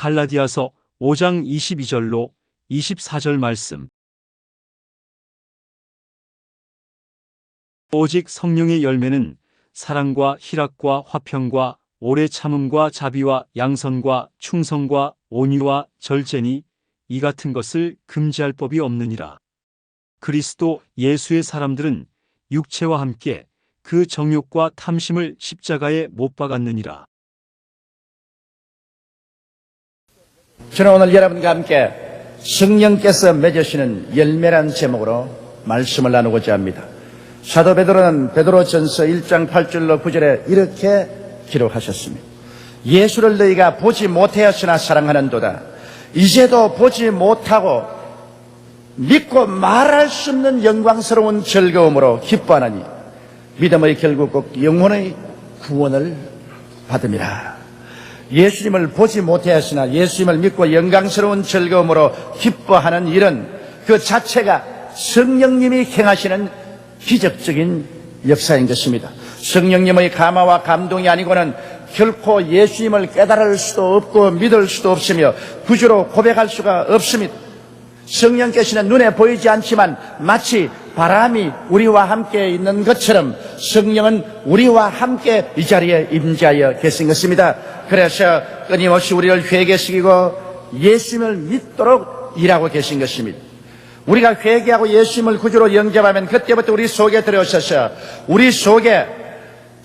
갈라디아서 5장 22절로 24절 말씀. 오직 성령의 열매는 사랑과 희락과 화평과 오래 참음과 자비와 양선과 충성과 온유와 절제니 이 같은 것을 금지할 법이 없느니라. 그리스도 예수의 사람들은 육체와 함께 그 정욕과 탐심을 십자가에 못 박았느니라. 저는 오늘 여러분과 함께 성령께서 맺으시는 열매란 제목으로 말씀을 나누고자 합니다. 사도 베드로는 베드로전서 1장 8절로 9절에 이렇게 기록하셨습니다. 예수를 너희가 보지 못하였으나 사랑하는도다. 이제도 보지 못하고 믿고 말할 수 없는 영광스러운 즐거움으로 기뻐하나니 믿음의 결국 꼭 영혼의 구원을 받음이라. 예수님을 보지 못하였으나 예수님을 믿고 영광스러운 즐거움으로 기뻐하는 일은 그 자체가 성령님이 행하시는 기적적인 역사인 것입니다. 성령님의 감화와 감동이 아니고는 결코 예수님을 깨달을 수도 없고 믿을 수도 없으며 구주로 고백할 수가 없습니다. 성령께서는 눈에 보이지 않지만 마치 바람이 우리와 함께 있는 것처럼 성령은 우리와 함께 이 자리에 임재하여 계신 것입니다. 그래서 끊임없이 우리를 회개시키고 예수님을 믿도록 일하고 계신 것입니다. 우리가 회개하고 예수님을 구주로 영접하면 그때부터 우리 속에 들어오셔서 우리 속에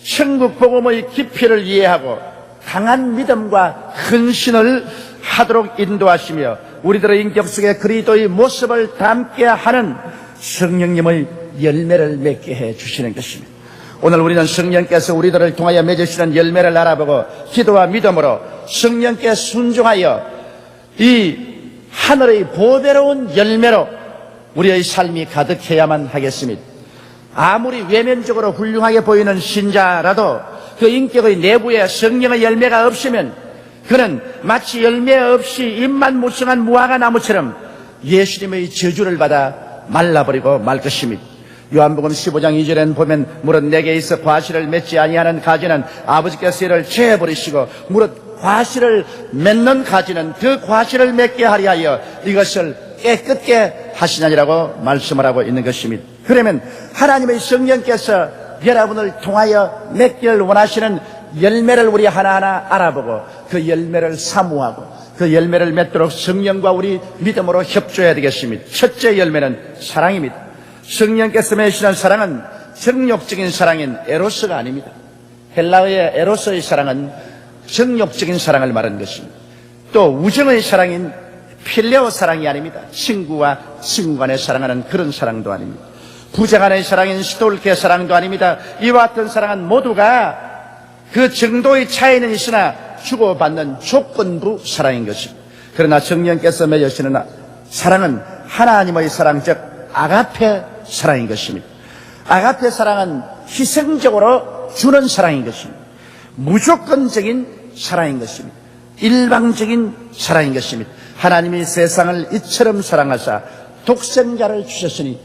천국 복음의 깊이를 이해하고 강한 믿음과 헌신을 하도록 인도하시며 우리들의 인격 속에 그리스도의 모습을 담게 하는 성령님의 열매를 맺게 해 주시는 것입니다. 오늘 우리는 성령께서 우리들을 통하여 맺으시는 열매를 알아보고 기도와 믿음으로 성령께 순종하여 이 하늘의 보배로운 열매로 우리의 삶이 가득해야만 하겠습니다. 아무리 외면적으로 훌륭하게 보이는 신자라도 그 인격의 내부에 성령의 열매가 없으면 그는 마치 열매 없이 잎만 무성한 무화과 나무처럼 예수님의 저주를 받아 말라버리고 말 것입니다. 요한복음 15장 2절에는 보면 무릇 내게 있어 과실을 맺지 아니하는 가지는 아버지께서 이를 제해버리시고 무릇 과실을 맺는 가지는 그 과실을 맺게 하리 하여 이것을 깨끗게 하시냐니라고 말씀을 하고 있는 것입니다. 그러면 하나님의 성령께서 여러분을 통하여 맺기를 원하시는 열매를 우리 하나하나 알아보고 그 열매를 사모하고 그 열매를 맺도록 성령과 우리 믿음으로 협조해야 되겠습니다. 첫째 열매는 사랑입니다. 성령께서 맺으시는 사랑은 정욕적인 사랑인 에로스가 아닙니다. 헬라어의 에로스의 사랑은 정욕적인 사랑을 말하는 것입니다. 또 우정의 사랑인 필레오 사랑이 아닙니다. 친구와 친구 간에 사랑하는 그런 사랑도 아닙니다. 부자 간의 사랑인 스톨케 사랑도 아닙니다. 이와 같은 사랑은 모두가 그 정도의 차이는 있으나 주고받는 조건부 사랑인 것입니다. 그러나 성령께서 맺으시는 사랑은 하나님의 사랑, 즉 아가페 사랑인 것입니다. 아가페 사랑은 희생적으로 주는 사랑인 것입니다. 무조건적인 사랑인 것입니다. 일방적인 사랑인 것입니다. 하나님이 세상을 이처럼 사랑하사 독생자를 주셨으니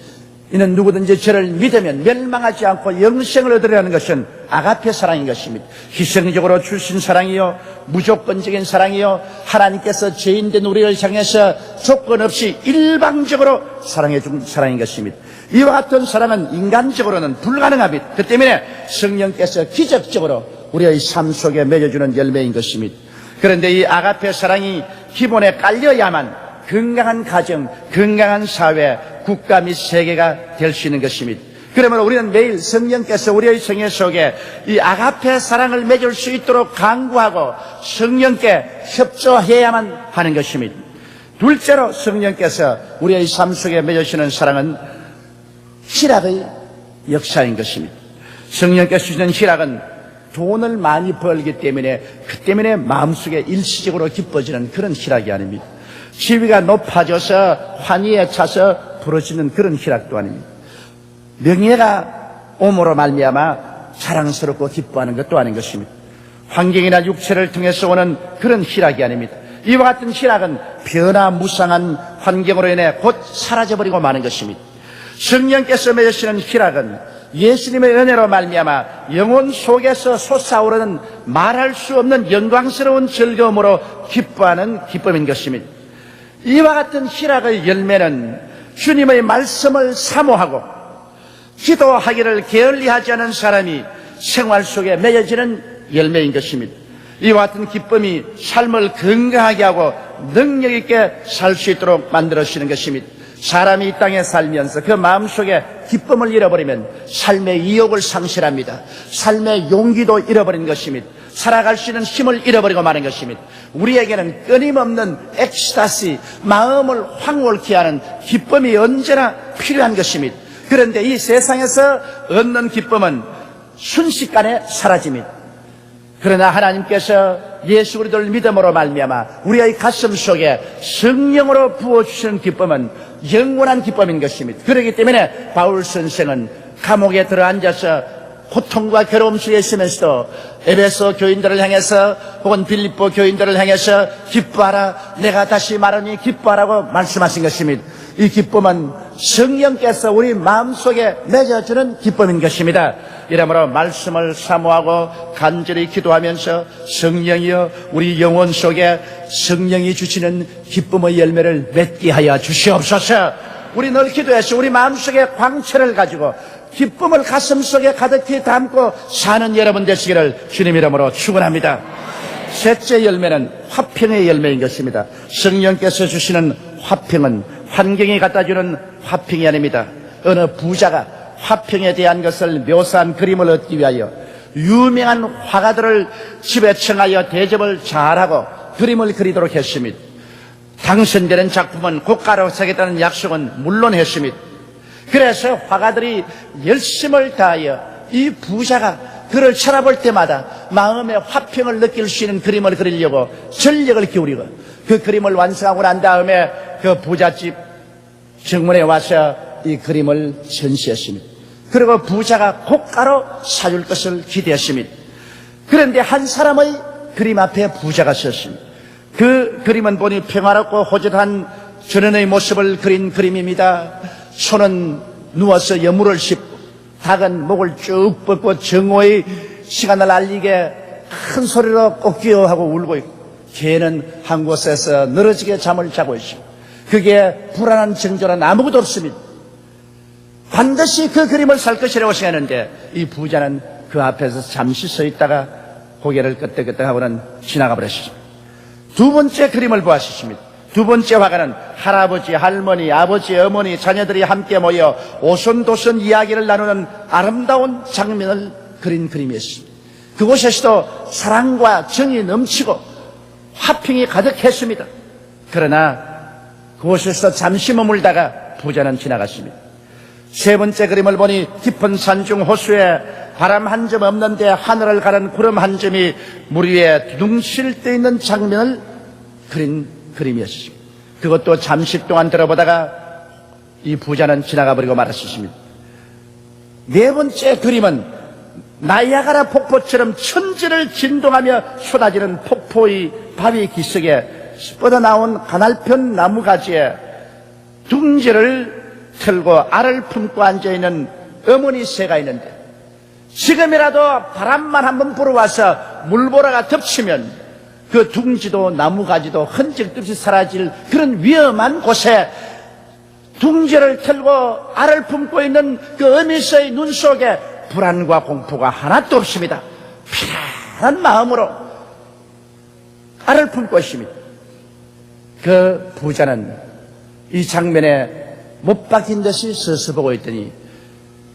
이는 누구든지 저를 믿으면 멸망하지 않고 영생을 얻으려는 것은 아가페 사랑인 것입니다. 희생적으로 주신 사랑이요, 무조건적인 사랑이요, 하나님께서 죄인된 우리를 향해서 조건 없이 일방적으로 사랑해 준 사랑인 것입니다. 이와 같은 사랑은 인간적으로는 불가능합니다. 그 때문에 성령께서 기적적으로 우리의 삶 속에 맺어주는 열매인 것입니다. 그런데 이 아가페 사랑이 기본에 깔려야만 건강한 가정, 건강한 사회, 국가 및 세계가 될 수 있는 것입니다. 그러므로 우리는 매일 성령께서 우리의 생애 속에 이 아가페 사랑을 맺을 수 있도록 강구하고 성령께 협조해야만 하는 것입니다. 둘째로 성령께서 우리의 삶 속에 맺으시는 사랑은 희락의 역사인 것입니다. 성령께서 주시는 희락은 돈을 많이 벌기 때문에 그 때문에 마음속에 일시적으로 기뻐지는 그런 희락이 아닙니다. 지위가 높아져서 환희에 차서 부러지는 그런 희락도 아닙니다. 명예가 옴으로 말미암아 자랑스럽고 기뻐하는 것도 아닌 것입니다. 환경이나 육체를 통해서 오는 그런 희락이 아닙니다. 이와 같은 희락은 변화무쌍한 환경으로 인해 곧 사라져버리고 마는 것입니다. 성령께서 맺으시는 희락은 예수님의 은혜로 말미암아 영혼 속에서 솟아오르는 말할 수 없는 영광스러운 즐거움으로 기뻐하는 기쁨인 것입니다. 이와 같은 희락의 열매는 주님의 말씀을 사모하고 기도하기를 게을리하지 않은 사람이 생활 속에 맺어지는 열매인 것입니다. 이와 같은 기쁨이 삶을 건강하게 하고 능력 있게 살 수 있도록 만들어주시는 것입니다. 사람이 이 땅에 살면서 그 마음속에 기쁨을 잃어버리면 삶의意欲을 상실합니다. 삶의 용기도 잃어버린 것입니다. 살아갈 수 있는 힘을 잃어버리고 마는 것입니다. 우리에게는 끊임없는 엑스타시, 마음을 황홀케 하는 기쁨이 언제나 필요한 것입니다. 그런데 이 세상에서 얻는 기쁨은 순식간에 사라집니다. 그러나 하나님께서 예수 그리스도를 믿음으로 말미암아 우리의 가슴 속에 성령으로 부어주시는 기쁨은 영원한 기쁨인 것입니다. 그렇기 때문에 바울 선생은 감옥에 들어앉아서 고통과 괴로움 속에 있으면서도 에베소 교인들을 향해서 혹은 빌립보 교인들을 향해서 기뻐하라, 내가 다시 말하니 기뻐하라고 말씀하신 것입니다. 이 기쁨은 성령께서 우리 마음속에 맺어주는 기쁨인 것입니다. 이러므로 말씀을 사모하고 간절히 기도하면서 성령이여 우리 영혼 속에 성령이 주시는 기쁨의 열매를 맺게 하여 주시옵소서. 우리 늘 기도해서 우리 마음속에 광채를 가지고 기쁨을 가슴속에 가득히 담고 사는 여러분 되시기를 주님 이름으로 축원합니다. 셋째 열매는 화평의 열매인 것입니다. 성령께서 주시는 화평은 환경이 갖다주는 화평이 아닙니다. 어느 부자가 화평에 대한 것을 묘사한 그림을 얻기 위하여 유명한 화가들을 집에 청하여 대접을 잘하고 그림을 그리도록 했습니다. 당선되는 작품은 고가로 사겠다는 약속은 물론 했습니다. 그래서 화가들이 열심을 다하여 이 부자가 그를 쳐다볼 때마다 마음의 화평을 느낄 수 있는 그림을 그리려고 전력을 기울이고 그 그림을 완성하고 난 다음에 그 부잣집 정문에 와서 이 그림을 전시했습니다. 그리고 부자가 고가로 사줄 것을 기대했습니다. 그런데 한 사람의 그림 앞에 부자가 섰습니다. 그 그림은 보니 평화롭고 호젓한 전원의 모습을 그린 그림입니다. 소는 누워서 여물을 씹고 닭은 목을 쭉 뻗고 정오의 시간을 알리게 큰 소리로 꺾기어하고 울고 있고 개는 한 곳에서 늘어지게 잠을 자고 있습니다. 그게 불안한 정조는 아무것도 없습니다. 반드시 그 그림을 살 것이라고 생각했는데 이 부자는 그 앞에서 잠시 서 있다가 고개를 끄덕끄덕하고는 지나가 버렸습니다. 두 번째 그림을 보았습니다. 두 번째 화가는 할아버지, 할머니, 아버지, 어머니, 자녀들이 함께 모여 오손도손 이야기를 나누는 아름다운 장면을 그린 그림이었습니다. 그곳에서도 사랑과 정이 넘치고 화평이 가득했습니다. 그러나 그곳에서 잠시 머물다가 부자는 지나갔습니다. 세 번째 그림을 보니 깊은 산중 호수에 바람 한 점 없는데 하늘을 가른 구름 한 점이 물 위에 두둥실 떠 있는 장면을 그린 그림이었습니다. 그것도 잠시 동안 들어보다가 이 부자는 지나가 버리고 말았습니다. 네 번째 그림은 나이아가라 폭포처럼 천지를 진동하며 쏟아지는 폭포의 바위 기슭에 뻗어나온 가날편 나무가지에 둥지를 틀고 알을 품고 앉아있는 어머니 새가 있는데 지금이라도 바람만 한번 불어와서 물보라가 덮치면 그 둥지도 나무가지도 흔적 없이 사라질 그런 위험한 곳에 둥지를 틀고 알을 품고 있는 그 어미새의 눈 속에 불안과 공포가 하나도 없습니다. 편안한 마음으로 알을 품고 있습니다. 그 부자는 이 장면에 못 박힌 듯이 서서 보고 있더니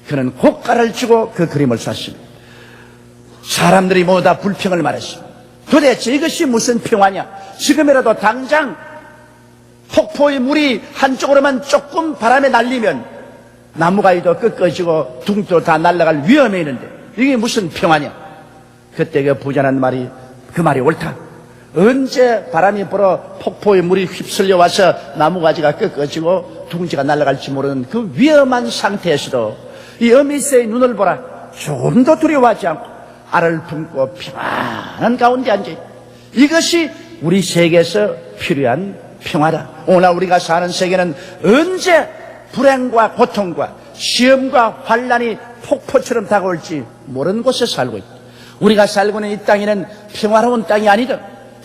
그는 고가를 주고 그 그림을 샀습니다. 사람들이 모두 다 불평을 말했습니다. 도대체 이것이 무슨 평화냐? 지금이라도 당장 폭포의 물이 한쪽으로만 조금 바람에 날리면 나무가지도 꺾어지고 둥지도 다 날아갈 위험이 있는데 이게 무슨 평화냐? 그때 그 부자는 말이 그 말이 옳다. 언제 바람이 불어 폭포의 물이 휩쓸려 와서 나무가지가 꺾어지고 둥지가 날아갈지 모르는 그 위험한 상태에서도 이 어미새의 눈을 보라. 조금도 두려워하지 않고 알을 품고 평안한 가운데 앉아있다. 이것이 우리 세계에서 필요한 평화다. 오늘 우리가 사는 세계는 언제 불행과 고통과 시험과 환란이 폭포처럼 다가올지 모르는 곳에 살고 있다. 우리가 살고 있는 이 땅에는 평화로운 땅이 아니다.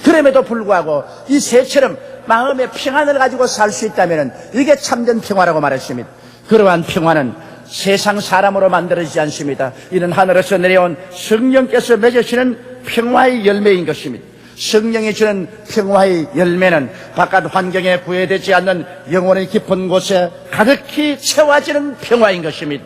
그럼에도 불구하고 이 새처럼 마음의 평안을 가지고 살 수 있다면 이게 참된 평화라고 말했습니다. 그러한 평화는 세상 사람으로 만들어지지 않습니다. 이는 하늘에서 내려온 성령께서 맺으시는 평화의 열매인 것입니다. 성령이 주는 평화의 열매는 바깥 환경에 구애되지 않는 영혼의 깊은 곳에 가득히 채워지는 평화인 것입니다.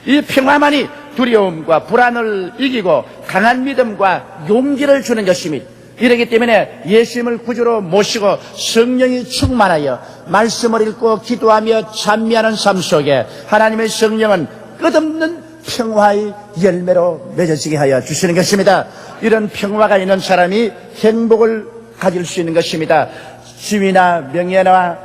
이 평화만이 두려움과 불안을 이기고 강한 믿음과 용기를 주는 것입니다. 이렇기 때문에 예수님을 구주로 모시고 성령이 충만하여 말씀을 읽고 기도하며 찬미하는 삶 속에 하나님의 성령은 끝없는 평화의 열매로 맺어지게 하여 주시는 것입니다. 이런 평화가 있는 사람이 행복을 가질 수 있는 것입니다. 지위나 명예나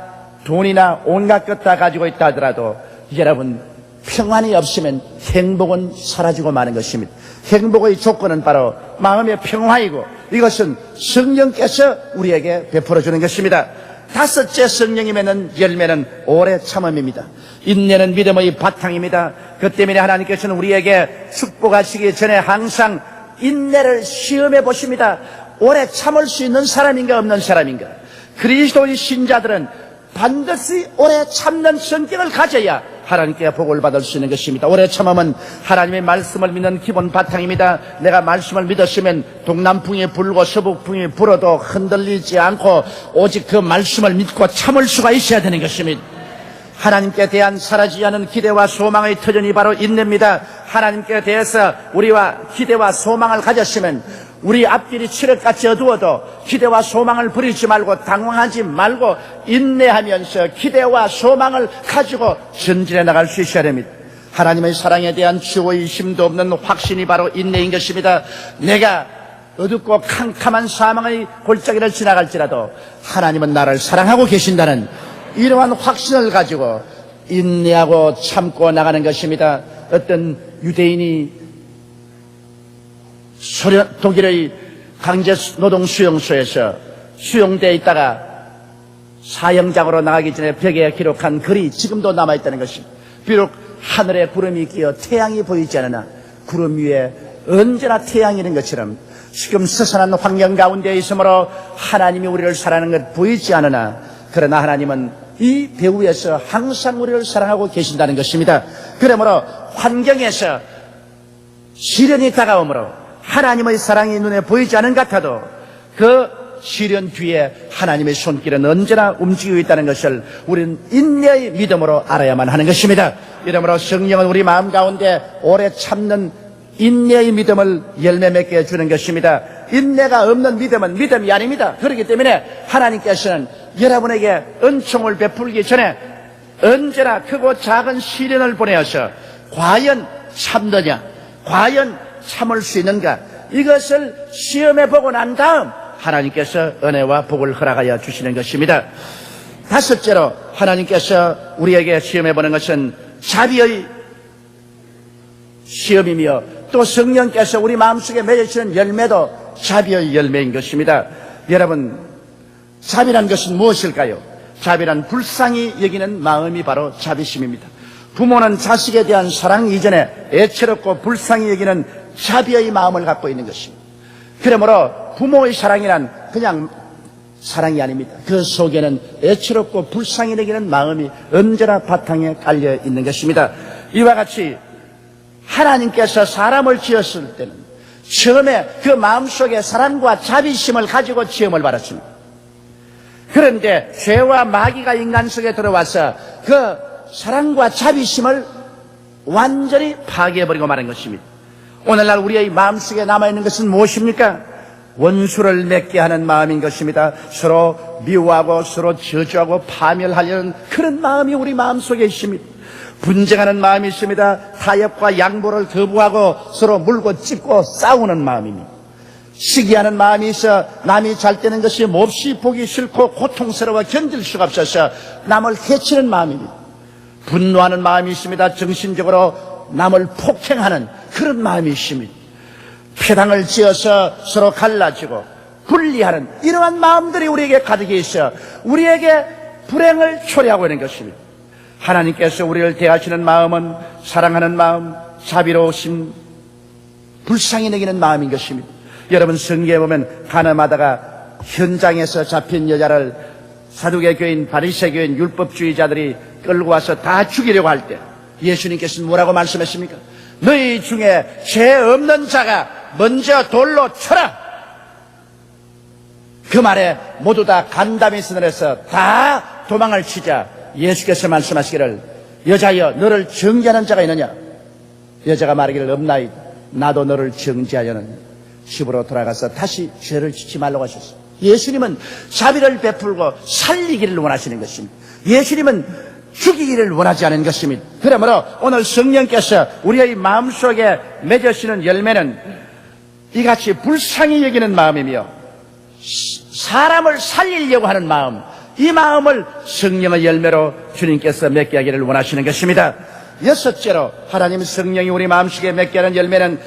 돈이나 온갖 것 다 가지고 있다 하더라도 여러분 평안이 없으면 행복은 사라지고 마는 것입니다. 행복의 조건은 바로 마음의 평화이고 이것은 성령께서 우리에게 베풀어 주는 것입니다. 다섯째 성령이 맺는 열매는 오래 참음입니다. 인내는 믿음의 바탕입니다. 그 때문에 하나님께서는 우리에게 축복하시기 전에 항상 인내를 시험해 보십니다. 오래 참을 수 있는 사람인가 없는 사람인가. 그리스도의 신자들은 반드시 오래 참는 성격을 가져야 하나님께 복을 받을 수 있는 것입니다. 오래 참음은 하나님의 말씀을 믿는 기본 바탕입니다. 내가 말씀을 믿었으면 동남풍이 불고 서북풍이 불어도 흔들리지 않고 오직 그 말씀을 믿고 참을 수가 있어야 되는 것입니다. 하나님께 대한 사라지지 않은 기대와 소망의 터전이 바로 인내입니다. 하나님께 대해서 우리와 기대와 소망을 가졌으면 우리 앞길이 칠흑같이 어두워도 기대와 소망을 버리지 말고 당황하지 말고 인내하면서 기대와 소망을 가지고 전진해 나갈 수 있어야 됩니다. 하나님의 사랑에 대한 주어의 심도 없는 확신이 바로 인내인 것입니다. 내가 어둡고 캄캄한 사망의 골짜기를 지나갈지라도 하나님은 나를 사랑하고 계신다는 이러한 확신을 가지고 인내하고 참고 나가는 것입니다. 어떤 유대인이 독일의 강제 노동 수용소에서 수용되어 있다가 사형장으로 나가기 전에 벽에 기록한 글이 지금도 남아있다는 것입니다. 비록 하늘에 구름이 끼어 태양이 보이지 않으나 구름 위에 언제나 태양이 있는 것처럼 지금 스산한 환경 가운데 있으므로 하나님이 우리를 사랑하는 것 보이지 않으나 그러나 하나님은 이 배후에서 항상 우리를 사랑하고 계신다는 것입니다. 그러므로 환경에서 시련이 다가오므로 하나님의 사랑이 눈에 보이지 않은 것 같아도 그 시련 뒤에 하나님의 손길은 언제나 움직이고 있다는 것을 우리는 인내의 믿음으로 알아야만 하는 것입니다. 이러므로 성령은 우리 마음 가운데 오래 참는 인내의 믿음을 열매 맺게 해주는 것입니다. 인내가 없는 믿음은 믿음이 아닙니다. 그렇기 때문에 하나님께서는 여러분에게 은총을 베풀기 전에 언제나 크고 작은 시련을 보내어서 과연 참느냐, 과연 참을 수 있는가, 이것을 시험해 보고 난 다음 하나님께서 은혜와 복을 허락하여 주시는 것입니다. 다섯째로 하나님께서 우리에게 시험해 보는 것은 자비의 시험이며 또 성령께서 우리 마음속에 맺으시는 열매도 자비의 열매인 것입니다. 여러분, 자비란 것은 무엇일까요? 자비란 불쌍히 여기는 마음이 바로 자비심입니다. 부모는 자식에 대한 사랑 이전에 애처롭고 불쌍히 여기는 자비의 마음을 갖고 있는 것입니다. 그러므로 부모의 사랑이란 그냥 사랑이 아닙니다. 그 속에는 애처롭고 불쌍히 여기는 마음이 언제나 바탕에 깔려 있는 것입니다. 이와 같이 하나님께서 사람을 지었을 때는 처음에 그 마음속에 사랑과 자비심을 가지고 지음을 받았습니다. 그런데 죄와 마귀가 인간 속에 들어와서 그 사랑과 자비심을 완전히 파괴해버리고 마는 것입니다. 오늘날 우리의 마음속에 남아있는 것은 무엇입니까? 원수를 맺게 하는 마음인 것입니다. 서로 미워하고 서로 저주하고 파멸하려는 그런 마음이 우리 마음속에 있습니다. 분쟁하는 마음이 있습니다. 타협과 양보를 거부하고 서로 물고 찢고 싸우는 마음입니다. 시기하는 마음이 있어 남이 잘 되는 것이 몹시 보기 싫고 고통스러워 견딜 수가 없어서 남을 해치는 마음입니다. 분노하는 마음이 있습니다. 정신적으로 남을 폭행하는 그런 마음이 있습니다. 패당을 지어서 서로 갈라지고 분리하는 이러한 마음들이 우리에게 가득히 있어 우리에게 불행을 초래하고 있는 것입니다. 하나님께서 우리를 대하시는 마음은 사랑하는 마음, 자비로우심, 불쌍히 여기는 마음인 것입니다. 여러분, 성경에 보면 가늠하다가 현장에서 잡힌 여자를 사두개 교인, 바리새 교인, 율법주의자들이 끌고 와서 다 죽이려고 할 때 예수님께서는 뭐라고 말씀했습니까? 너희 중에 죄 없는 자가 먼저 돌로 쳐라. 그 말에 모두 다 간담이 서늘해서 다 도망을 치자 예수께서 말씀하시기를, 여자여 너를 정죄하는 자가 있느냐? 여자가 말하기를 없나이다. 나도 너를 정죄하려는. 집으로 돌아가서 다시 죄를 짓지 말라고 하셨어요. 예수님은 자비를 베풀고 살리기를 원하시는 것입니다. 예수님은 죽이기를 원하지 않은 것입니다. 그러므로 오늘 성령께서 우리의 마음속에 맺으시는 열매는 이같이 불쌍히 여기는 마음이며 사람을 살리려고 하는 마음, 이 마음을 성령의 열매로 주님께서 맺게 하기를 원하시는 것입니다. 여섯째로 하나님 성령이 우리 마음속에 맺게 하는 열매는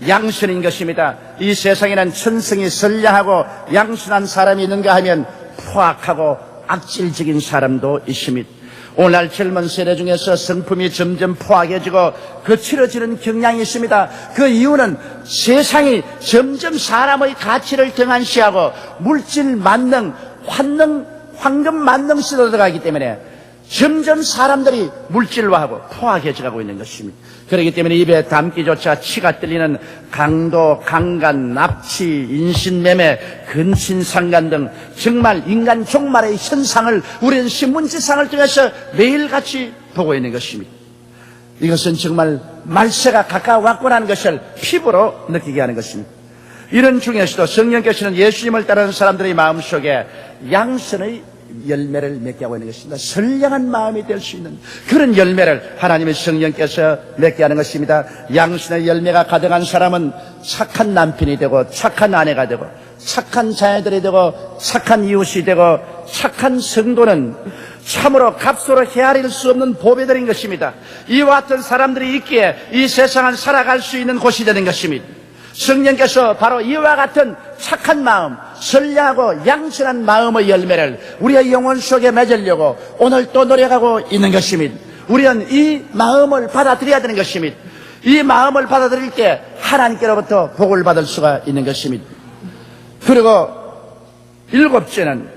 양선인 것입니다. 이 세상에는 천성이 선량하고 양선한 사람이 있는가 하면 포악하고 악질적인 사람도 있습니다. 오늘날 젊은 세대 중에서 성품이 점점 포악해지고 거칠어지는 경향이 있습니다. 그 이유는 세상이 점점 사람의 가치를 등한시하고 물질 만능, 황금 만능 시대로 들어가기 때문에 점점 사람들이 물질화하고 포악해져가고 있는 것입니다. 그렇기 때문에 입에 담기조차 치가 떨리는 강도, 강간, 납치, 인신매매, 근친상간 등 정말 인간 종말의 현상을 우리는 신문지상을 통해서 매일같이 보고 있는 것입니다. 이것은 정말 말세가 가까워왔구나 하는 것을 피부로 느끼게 하는 것입니다. 이런 중에서도 성령께서는 예수님을 따르는 사람들의 마음속에 양선의 열매를 맺게 하고 있는 것입니다. 선량한 마음이 될 수 있는 그런 열매를 하나님의 성령께서 맺게 하는 것입니다. 양선의 열매가 가득한 사람은 착한 남편이 되고 착한 아내가 되고 착한 자녀들이 되고 착한 이웃이 되고 착한 성도는 참으로 값으로 헤아릴 수 없는 보배들인 것입니다. 이와 같은 사람들이 있기에 이 세상을 살아갈 수 있는 곳이 되는 것입니다. 성령께서 바로 이와 같은 착한 마음, 선량하고 양선한 마음의 열매를 우리의 영혼 속에 맺으려고 오늘 또 노력하고 있는 것입니다. 우리는 이 마음을 받아들여야 되는 것입니다. 이 마음을 받아들일 때 하나님께로부터 복을 받을 수가 있는 것입니다. 그리고 일곱째는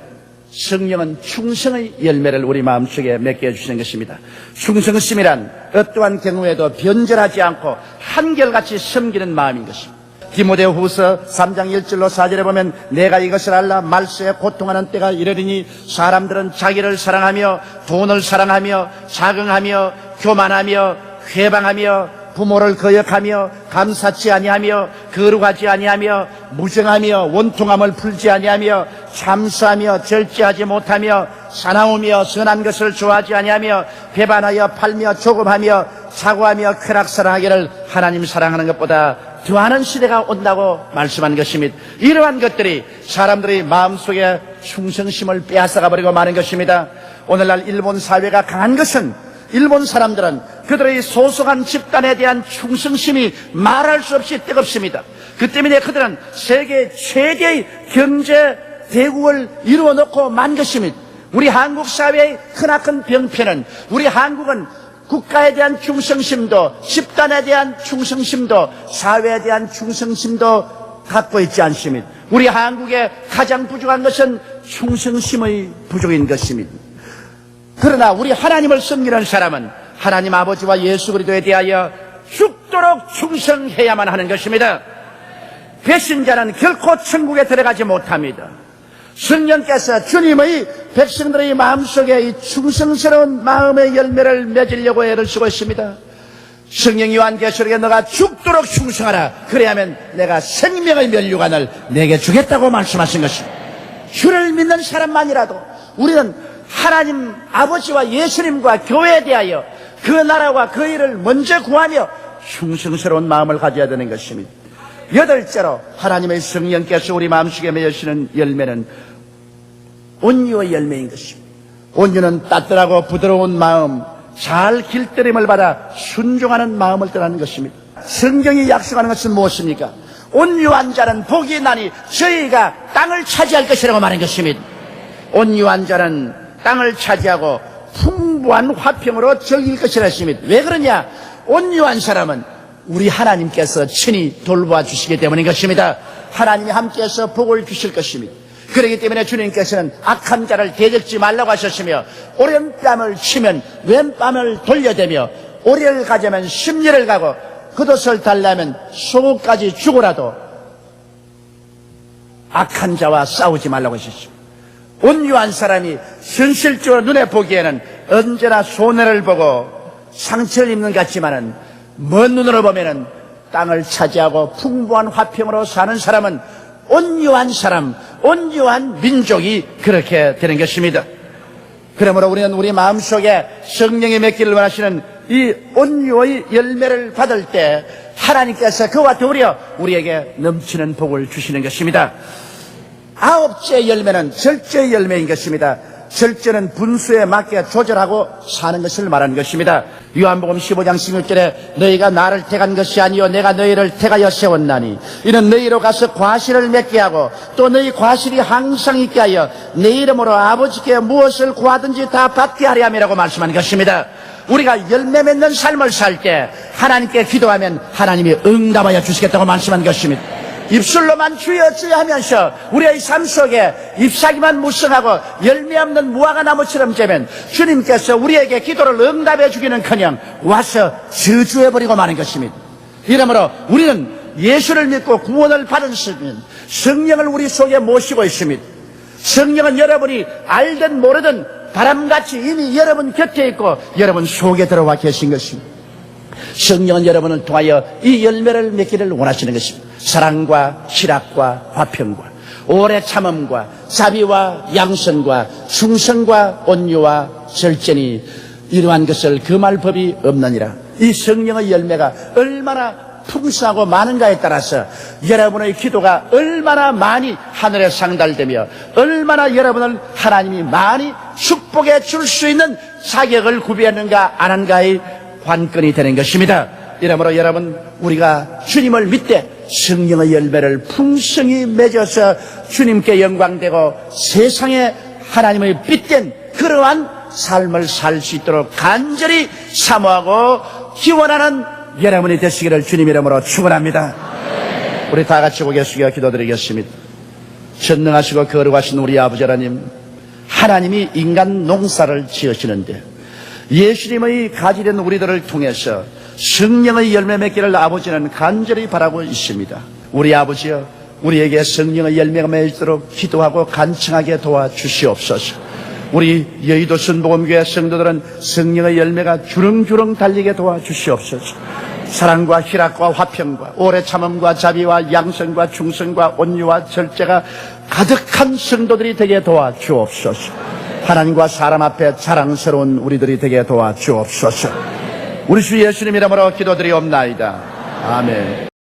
성령은 충성의 열매를 우리 마음속에 맺게 해주시는 것입니다. 충성심이란 어떠한 경우에도 변절하지 않고 한결같이 섬기는 마음인 것입니다. 디모데후서 3장 1절로 4절에 보면 내가 이것을 알라 말세에 고통하는 때가 이르리니 사람들은 자기를 사랑하며 돈을 사랑하며 자긍하며 교만하며 회방하며 부모를 거역하며 감사치 아니하며 거룩하지 아니하며 무정하며 원통함을 풀지 아니하며 참수하며 절제하지 못하며 사나우며 선한 것을 좋아하지 아니하며 배반하여 팔며 조급하며 사고하며 쾌락사랑하기를 하나님 사랑하는 것보다 더하는 시대가 온다고 말씀한 것입니다. 이러한 것들이 사람들의 마음속에 충성심을 빼앗아가버리고 마는 것입니다. 오늘날 일본 사회가 강한 것은 일본 사람들은 그들의 소속한 집단에 대한 충성심이 말할 수 없이 뜨겁습니다. 그 때문에 그들은 세계 최대의 경제 대국을 이루어 놓고 만 것입니다. 우리 한국 사회의 크나큰 병폐는 우리 한국은 국가에 대한 충성심도 집단에 대한 충성심도 사회에 대한 충성심도 갖고 있지 않습니다. 우리 한국의 가장 부족한 것은 충성심의 부족인 것입니다. 그러나 우리 하나님을 섬기는 사람은 하나님 아버지와 예수 그리스도에 대하여 죽도록 충성해야만 하는 것입니다. 배신자는 결코 천국에 들어가지 못합니다. 성령께서 주님의 백성들의 마음속에 이 충성스러운 마음의 열매를 맺으려고 애를 쓰고 있습니다. 성령 요한계시록에 너가 죽도록 충성하라. 그래야만 내가 생명의 면류관을 내게 주겠다고 말씀하신 것입니다. 주를 믿는 사람만이라도 우리는 하나님 아버지와 예수님과 교회에 대하여 그 나라와 그 일을 먼저 구하며 충성스러운 마음을 가져야 되는 것입니다. 여덟째로 하나님의 성령께서 우리 마음속에 맺으시는 열매는 온유의 열매인 것입니다. 온유는 따뜻하고 부드러운 마음, 잘 길들임을 받아 순종하는 마음을 뜻하는 것입니다. 성경이 약속하는 것은 무엇입니까? 온유한 자는 복이 나니 저희가 땅을 차지할 것이라고 말한 것입니다. 온유한 자는 땅을 차지하고 풍부한 화평으로 즐길 것이라 했습니다. 왜 그러냐? 온유한 사람은 우리 하나님께서 친히 돌보아 주시기 때문인 것입니다. 하나님이 함께해서 복을 주실 것입니다. 그렇기 때문에 주님께서는 악한 자를 대적지 말라고 하셨으며, 오른뺨을 치면 왼뺨을 돌려대며, 오리를 가자면 십리를 가고 겉옷을 달라면 속옷까지 주고라도 악한 자와 싸우지 말라고 하셨습니다. 온유한 사람이 현실적으로 눈에 보기에는 언제나 손해를 보고 상처를 입는 것 같지만은 먼 눈으로 보면은 땅을 차지하고 풍부한 화평으로 사는 사람은 온유한 사람, 온유한 민족이 그렇게 되는 것입니다. 그러므로 우리는 우리 마음속에 성령이 맺기를 원하시는 이 온유의 열매를 받을 때 하나님께서 그와 더불어 우리에게 넘치는 복을 주시는 것입니다. 아홉째 열매는 절제의 열매인 것입니다. 절제는 분수에 맞게 조절하고 사는 것을 말하는 것입니다. 요한복음 15장 16절에 너희가 나를 택한 것이 아니요 내가 너희를 택하여 세웠나니 이는 너희로 가서 과실을 맺게 하고 또 너희 과실이 항상 있게 하여 내 이름으로 아버지께 무엇을 구하든지 다 받게 하려 함이라고 말씀하는 것입니다. 우리가 열매 맺는 삶을 살 때 하나님께 기도하면 하나님이 응답하여 주시겠다고 말씀하는 것입니다. 입술로만 주여 주여 하면서 우리의 삶 속에 잎사귀만 무성하고 열매 없는 무화과 나무처럼 되면 주님께서 우리에게 기도를 응답해 주기는커녕 와서 저주해버리고 마는 것입니다. 이러므로 우리는 예수를 믿고 구원을 받았으면 성령을 우리 속에 모시고 있습니다. 성령은 여러분이 알든 모르든 바람같이 이미 여러분 곁에 있고 여러분 속에 들어와 계신 것입니다. 성령은 여러분을 통하여 이 열매를 맺기를 원하시는 것입니다. 사랑과 희락과 화평과 오래 참음과 자비와 양선과 충성과 온유와 절제니 이러한 것을 금할 법이 없느니라. 이 성령의 열매가 얼마나 풍성하고 많은가에 따라서 여러분의 기도가 얼마나 많이 하늘에 상달되며 얼마나 여러분을 하나님이 많이 축복해 줄 수 있는 자격을 구비하는가 안 하는가의 관건이 되는 것입니다. 이러므로 여러분 우리가 주님을 믿되 성령의 열매를 풍성히 맺어서 주님께 영광되고 세상에 하나님의 빛된 그러한 삶을 살 수 있도록 간절히 사모하고 기원하는 여러분이 되시기를 주님 이름으로 축원합니다. 우리 다 같이 고개 숙여 기도드리겠습니다. 전능하시고 거룩하신 우리 아버지 하나님, 하나님이 인간 농사를 지으시는데 예수님의 가지된 우리들을 통해서 성령의 열매 맺기를 아버지는 간절히 바라고 있습니다. 우리 아버지여, 우리에게 성령의 열매가 맺도록 기도하고 간청하게 도와주시옵소서. 우리 여의도 순복음교회 성도들은 성령의 열매가 주렁주렁 달리게 도와주시옵소서. 사랑과 희락과 화평과 오래 참음과 자비와 양선과 충성과 온유와 절제가 가득한 성도들이 되게 도와주옵소서. 하나님과 사람 앞에 자랑스러운 우리들이 되게 도와주옵소서. 우리 주 예수님 이름으로 기도드리옵나이다. 아멘.